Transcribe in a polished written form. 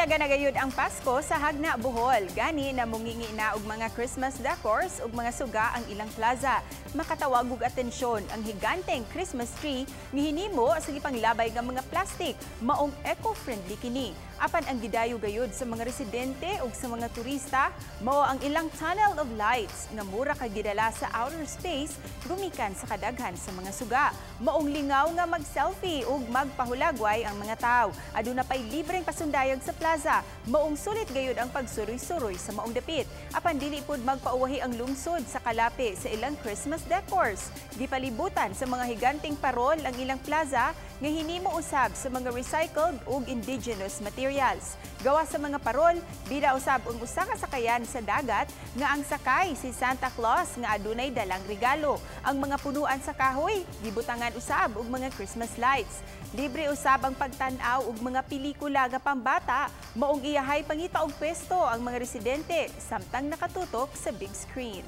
Buyaga na gayud ang Pasko sa Hagna, Bohol. Gani na mungingi na og mga Christmas decors ug mga suga ang ilang plaza. Makatawag og atensyon ang higanteng Christmas tree nga hinimo sa gipanglabay nga mga plastic. Maong eco-friendly kini. Apan ang gidayo gayud sa mga residente ug sa mga turista, mao ang ilang tunnel of lights nga mura kay gidala sa outer space gumikan sa kadaghan sa mga suga. Maong lingaw nga mag-selfie ug magpahulagway ang mga tawo. Aduna pay libreng pasundayag sa plaza. Maong sulit gayud ang pagsuroy-suroy sa maong dapit. Apan dili pud magpauwahi ang lungsod sa kalapi sa ilang Christmas decors. Gipalibutan sa mga higanteng parol ang ilang plaza nga hinimo usab sa mga recycled ug indigenous materials. Gawa sa mga parol, bida usab ang usa ka sakayan sa dagat nga ang sakay si Santa Claus nga adunay dalang regalo. Ang mga punuan sa kahoy, gibutangan usab og mga Christmas lights. Libre usab ang pagtan-aw og mga pelikula nga pambata, maong iyahay pangita og pwesto ang mga residente samtang nakatutok sa big screen.